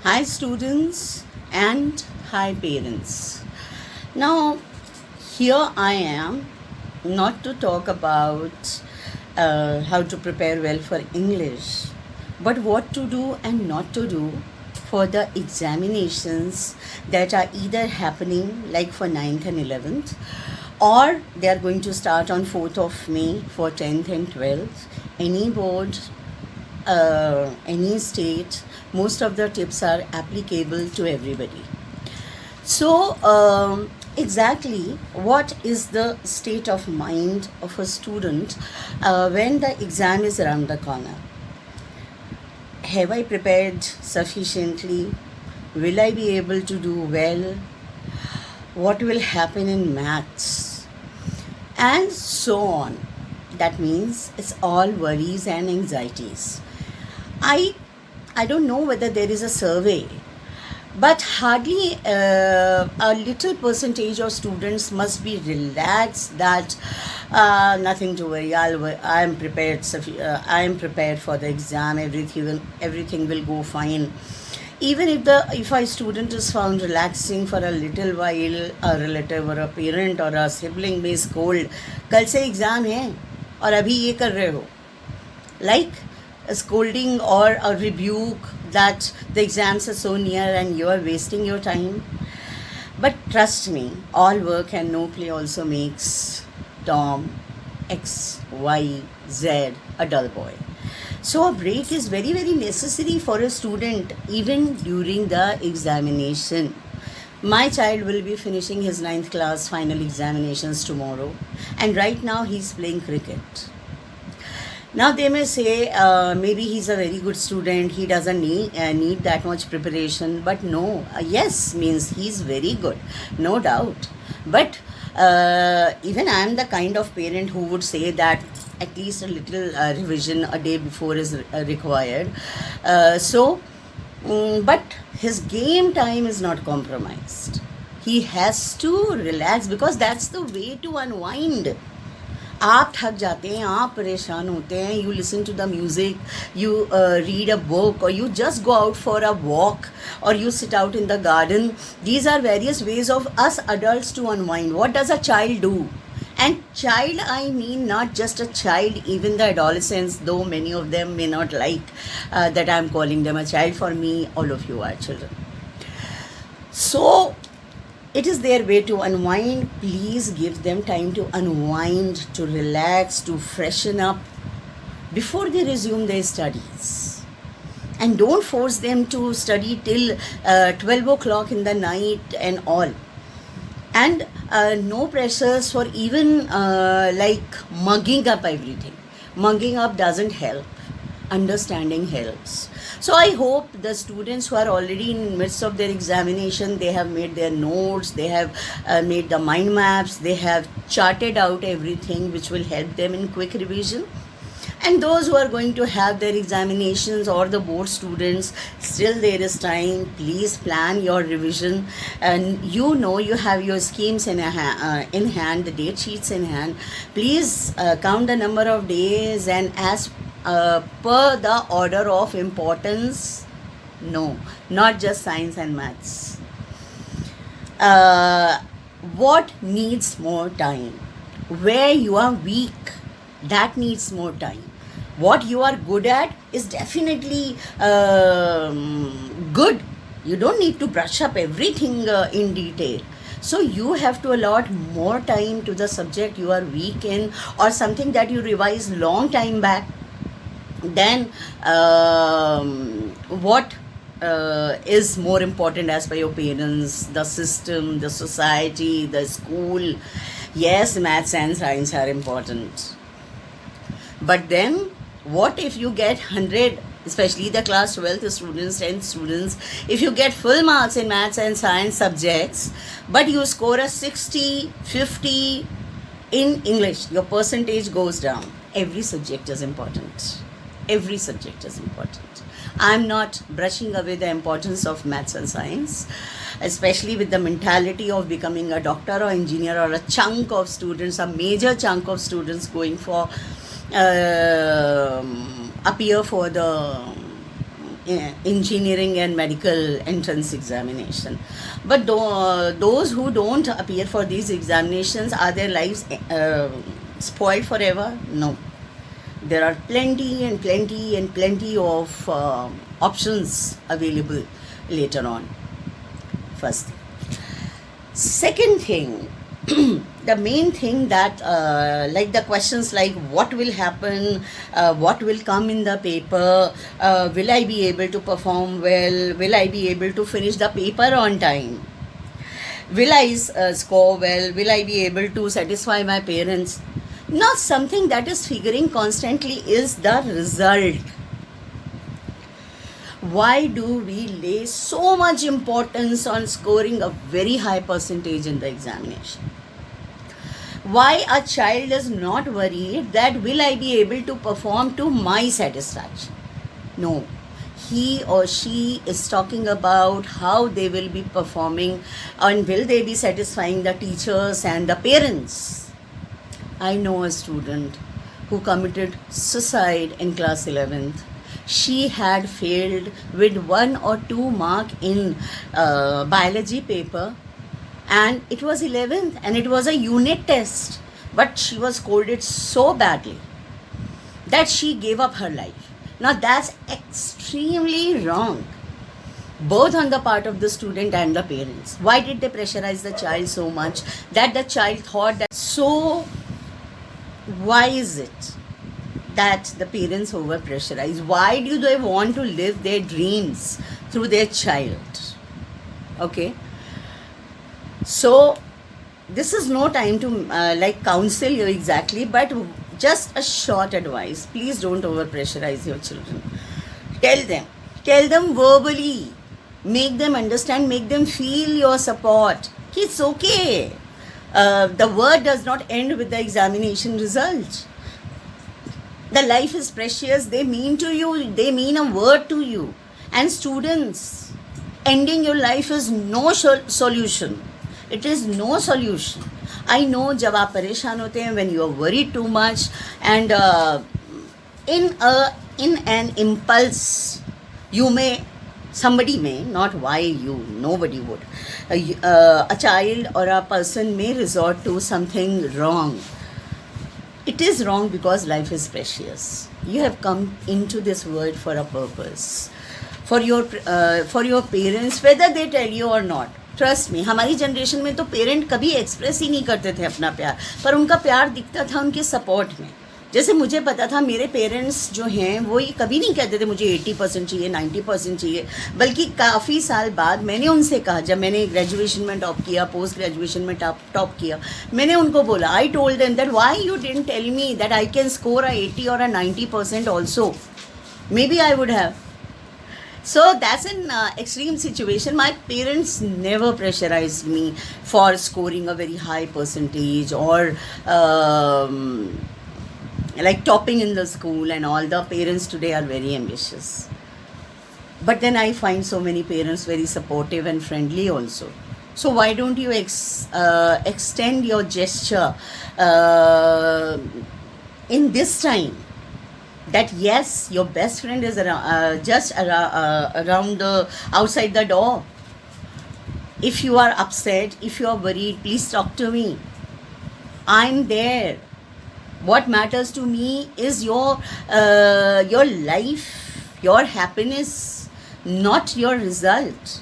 Hi, students, and hi, parents. Now, here I am not to talk about how to prepare well for English, but what to do and not to do for the examinations that are either happening like for 9th and 11th, or they are going to start on 4th of May for 10th and 12th. Any board, any state, most of the tips are applicable to everybody. So, exactly what is the state of mind of a student when the exam is around the corner? Have I prepared sufficiently? Will I be able to do well? What will happen in maths? And so on. That means it's all worries and anxieties. I don't know whether there is a survey, but hardly a little percentage of students must be relaxed that nothing to worry. I am prepared. I am prepared for the exam. Everything will go fine. Even if a student is found relaxing for a little while, a relative or a parent or a sibling may scold, कल से exam है और अभी ये कर रहे हो, like a scolding or a rebuke that the exams are so near and you are wasting your time. But trust me, all work and no play also makes Tom X, Y, Z a dull boy. So a break is very, very necessary for a student even during the examination. My child will be finishing his 9th class final examinations tomorrow, and right now he's playing cricket. Now they may say maybe he's a very good student, he doesn't need that much preparation, but no, yes means he's very good, no doubt. But even I am the kind of parent who would say that at least a little revision a day before is required. But his game time is not compromised. He has to relax because that's the way to unwind. आप थक जाते हैं, आप परेशान होते हैं, you listen to the music, you read a book, or you just go out for a walk, or you sit out in the garden. These are various ways of us adults to unwind. What does a child do? And child, I mean not just a child, even the adolescents, though many of them may not like that I'm calling them a child. For me, all of you are children. So, it is their way to unwind. Please give them time to unwind, to relax, to freshen up before they resume their studies. And don't force them to study till 12 o'clock in the night and all. And no pressures for even like mugging up everything. Mugging up doesn't help. Understanding helps. So I hope the students who are already in midst of their examination, they have made their notes, they have made the mind maps, they have charted out everything which will help them in quick revision. And those who are going to have their examinations or the board students, still there is time. Please plan your revision, and you know you have your schemes in hand, the date sheets in hand. Please count the number of days and as per the order of importance. No, not just science and maths. What needs more time? Where you are weak, that needs more time. What you are good at is definitely good. You don't need to brush up everything in detail. So you have to allot more time to the subject you are weak in, or something that you revised long time back. Then what is more important as per your parents? The system, the society, the school. Yes, maths and science are important, but then what if you get 100, especially the class 12th students, 10th students, if you get full marks in maths and science subjects, but you score a 60, 50 in English, your percentage goes down. Every subject is important. Every subject is important. I'm not brushing away the importance of maths and science, especially with the mentality of becoming a doctor or engineer, or a chunk of students, a major chunk of students going for appear for the engineering and medical entrance examination. But those who don't appear for these examinations, are their lives spoiled forever? No. There are plenty and plenty and plenty of options available later on. First thing. Second thing, the main thing that like the questions like what will happen, what will come in the paper, will I be able to perform well, will I be able to finish the paper on time, will I score well, will I be able to satisfy my parents? Not something that is figuring constantly is the result. Why do we lay so much importance on scoring a very high percentage in the examination? Why a child is not worried that will I be able to perform to my satisfaction? No. He or she is talking about how they will be performing and will they be satisfying the teachers and the parents. I know a student who committed suicide in class 11th. She had failed with 1 or 2 mark in biology paper, and it was 11th and it was a unit test, but she was scolded so badly that she gave up her life. Now that's extremely wrong, both on the part of the student and the parents. Why did they pressurize the child so much that the child thought that? So why is it that the parents over pressurize? Why do they want to live their dreams through their child? Okay, so this is no time to like counsel you exactly, but just a short advice. Please don't over pressurize your children. Tell them verbally, make them understand, make them feel your support. It's okay. The word does not end with the examination result. The life is precious. They mean to you, they mean a word to you. And students, ending your life is no solution. It is no solution. I know जब आप परेशान होते हैं, when you are worried too much, and in an impulse, you may, somebody may, not why you, nobody would, a child or a person may resort to something wrong. It is wrong because life is precious. You have come into this world for a purpose, for your parents, whether they tell you or not. Trust me, हमारी generation में तो parent कभी express ही नहीं करते थे अपना प्यार, पर उनका प्यार दिखता था उनके सपोर्ट में. जैसे मुझे पता था मेरे पेरेंट्स जो हैं वो ये कभी नहीं कहते थे मुझे 80% चाहिए, 90% चाहिए, बल्कि काफ़ी साल बाद मैंने उनसे कहा, जब मैंने ग्रेजुएशन में टॉप किया, पोस्ट ग्रेजुएशन में टॉप किया, मैंने उनको बोला, I told them that why you didn't tell me that I can score a 80 or a 90% also, maybe I would have. So that's an extreme situation. My parents never pressurized me for scoring a very high percentage or like topping in the school and all. The parents today are very ambitious. But then I find so many parents very supportive and friendly also. So why don't you extend your gesture in this time? That yes, your best friend is just around the outside the door. If you are upset, if you are worried, please talk to me. I'm there. What matters to me is your life, your happiness, not your result.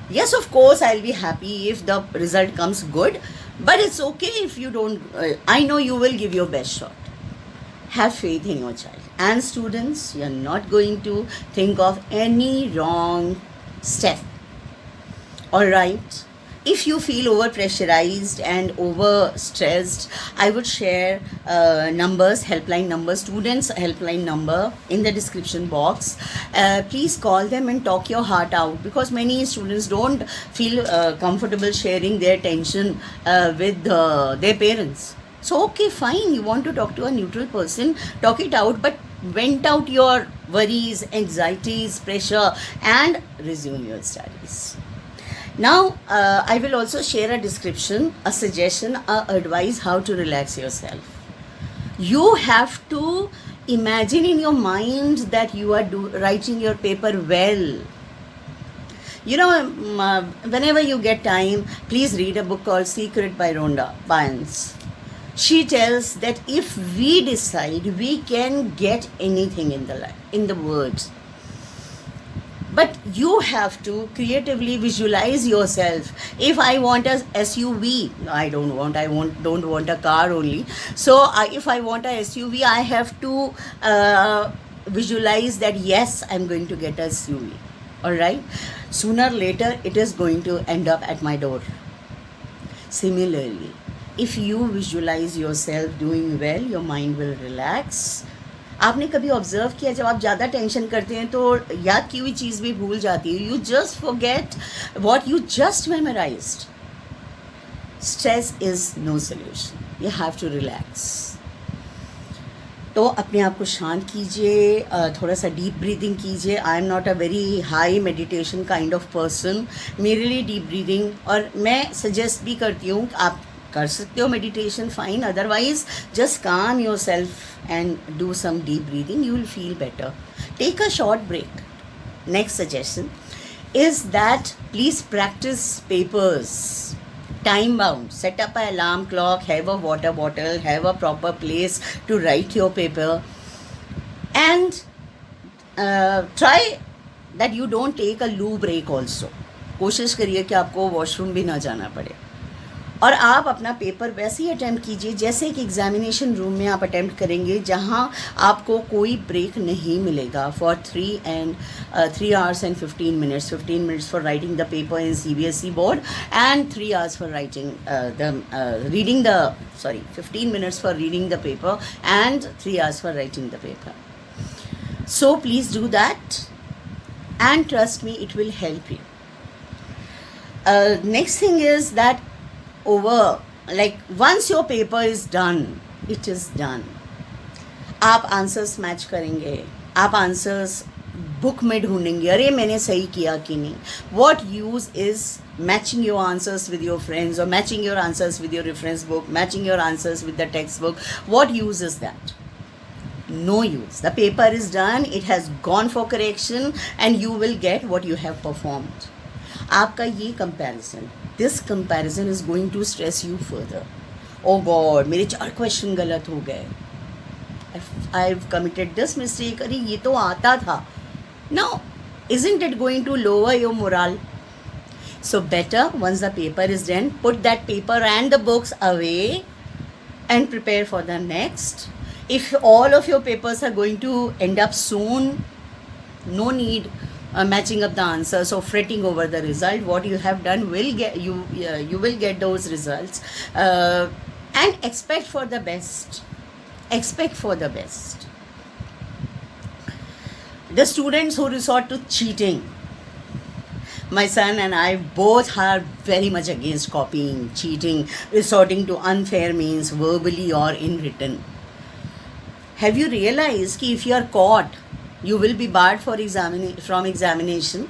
Yes, of course, I'll be happy if the result comes good, but it's okay if you don't. I know you will give your best shot. Have faith in your child. And students, you're not going to think of any wrong step. Alright? If you feel over pressurized and over stressed, I would share numbers, helpline numbers, students helpline number in the description box. Please call them and talk your heart out, because many students don't feel comfortable sharing their tension with their parents. So okay, fine, you want to talk to a neutral person, talk it out, but vent out your worries, anxieties, pressure, and resume your studies. Now, I will also share a description, a suggestion, a advice how to relax yourself. You have to imagine in your mind that you are writing your paper well. Whenever you get time, please read a book called Secret by Rhonda Byrne. She tells that if we decide, we can get anything in the words. But you have to creatively visualize yourself. If I want a SUV, don't want a car only. So if I want a SUV, I have to visualize that yes, I'm going to get a SUV. All right. Sooner or later, it is going to end up at my door. Similarly, if you visualize yourself doing well, your mind will relax. आपने कभी observe किया जब आप ज़्यादा tension करते हैं तो याद की हुई चीज़ भी भूल जाती है. You just forget what you just memorised. Stress is no solution. You have to relax. तो अपने आप को शांत कीजिए, थोड़ा सा डीप ब्रीदिंग कीजिए. I am not a very high meditation kind of person. मेरे लिए डीप ब्रीदिंग, और मैं सजेस्ट भी करती हूँ आप कर सकते हो meditation, fine. Otherwise just calm yourself and do some deep breathing. You will feel better. Take a short break. Next suggestion is that please practice papers. Time bound. Set up an alarm clock, have a water bottle, have a proper place to write your paper, and try that you don't take a loo break also. कोशिश करिए कि आपको washroom भी ना जाना पड़े, और आप अपना पेपर वैसे ही अटैम्प्ट कीजिए जैसे कि एग्जामिनेशन रूम में आप अटैम्प्ट करेंगे, जहां आपको कोई ब्रेक नहीं मिलेगा for 3 hours and 15 minutes. 15 minutes for writing the paper in CBSE board and 3 hours for writing 15 minutes for reading the paper and 3 hours for writing the paper. So please do that, and trust me, it will help you. Next thing is that once your paper is done, it is done. आप answers match करेंगे, आप answers book में ढूंढेंगे, अरे मैंने सही किया कि नहीं. What use is matching your answers with your friends, or matching your answers with your reference book, matching your answers with the textbook? What use is that? No use. The paper is done, it has gone for correction, and you will get what you have performed. आपका ये comparison, this comparison is going to stress you further. Oh god, मेरे 4 question गलत हो गए, I have committed this mistake, अरे ये तो आता था. Now isn't it going to lower your morale? So better, once the paper is done, put that paper and the books away and prepare for the next. If all of your papers are going to end up soon, no need matching up the answers or fretting over the result. What you have done will get you will get those results, and expect for the best. Expect for the best. The students who resort to cheating, my son and I both are very much against copying, cheating, resorting to unfair means verbally or in written. Have you realized कि if you are caught, you will be barred from examination?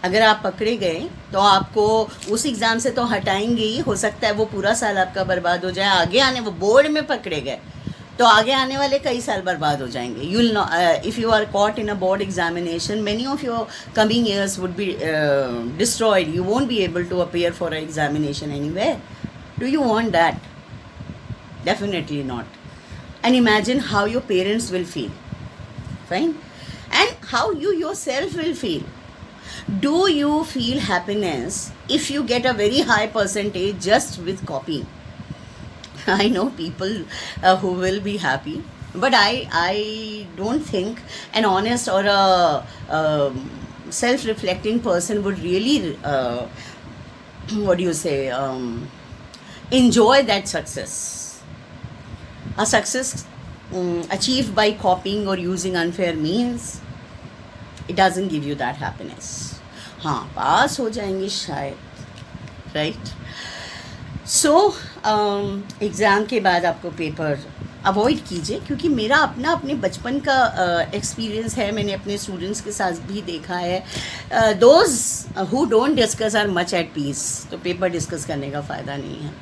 अगर आप पकड़े गए तो आपको उस exam से तो हटाएंगे ही. हो सकता है वो पूरा साल आपका बर्बाद हो जाए. आगे आने, वो बोर्ड में पकड़े गए तो आगे आने वाले कई साल बर्बाद हो जाएंगे. You will not, if you are caught in a board examination, many of your coming years would be destroyed. You won't be able to appear for a examination anywhere. Do you want that? Definitely not. And imagine how your parents will feel. Fine? And how you yourself will feel. Do you feel happiness if you get a very high percentage just with copying? I know people who will be happy, but I don't think an honest or a self-reflecting person would really, enjoy that success. A success achieved by copying or using unfair means, it doesn't give you that happiness. हाँ, पास हो जाएंगे शायद, right? सो exam के बाद आपको paper avoid कीजिए, क्योंकि मेरा अपने बचपन का एक्सपीरियंस है. मैंने अपने स्टूडेंट्स के साथ भी देखा है. Those who don't discuss are much at peace. तो पेपर डिस्कस करने का फ़ायदा नहीं है.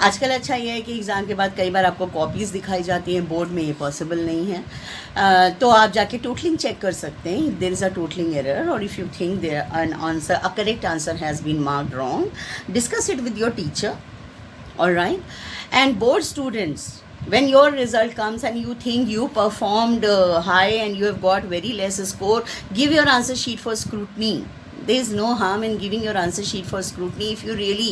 आजकल अच्छा ये है कि एग्ज़ाम के बाद कई बार आपको कॉपीज़ दिखाई जाती हैं, बोर्ड में ये पॉसिबल नहीं है। तो आप जाके टोटलिंग चेक कर सकते हैं, there is a totalling error, और if you think there an answer, a correct answer has been marked wrong, discuss it with your teacher, alright? And board students, when your result comes and you think you performed high and you have got very less score, give your answer sheet for scrutiny. There is no harm in giving your answer sheet for scrutiny if you really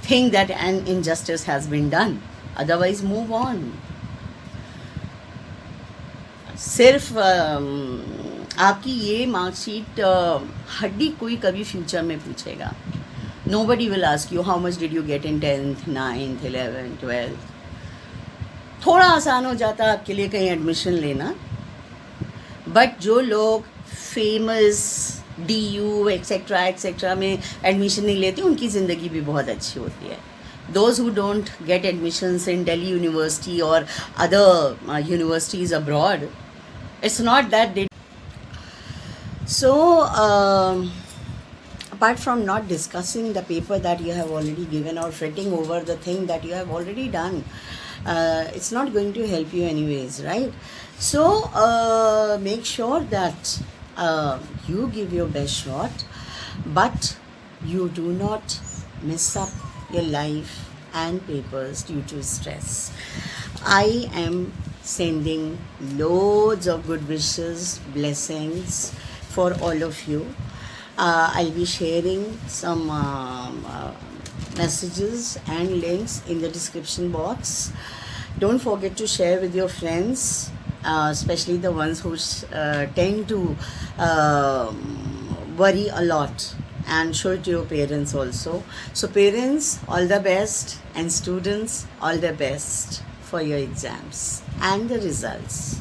think that an injustice has been done. Otherwise, move on. सिर्फ आपकी ये marksheet हड्डी कोई कभी future में पूछेगा. Nobody will ask you how much did you get in 10th, 9th, 11th, 12th. थोड़ा आसान हो जाता है आपके लिए कहीं एडमिशन लेना, बट जो लोग फेमस DU एक्सेट्रा एक्सेट्रा में एडमिशन नहीं लेते उनकी ज़िंदगी भी बहुत अच्छी होती है. Those who don't get admissions in Delhi University or other universities abroad, it's not that they. So apart from not discussing the paper that you have already given or fretting over the thing that you have already done, it's not going to help you anyways, right? So make sure that you give your best shot, but you do not mess up your life and papers due to stress. I am sending loads of good wishes, blessings for all of you. I'll be sharing some messages and links in the description box. Don't forget to share with your friends, especially the ones who tend to worry a lot, and show it to your parents also. So parents, all the best, and students, all the best for your exams and the results.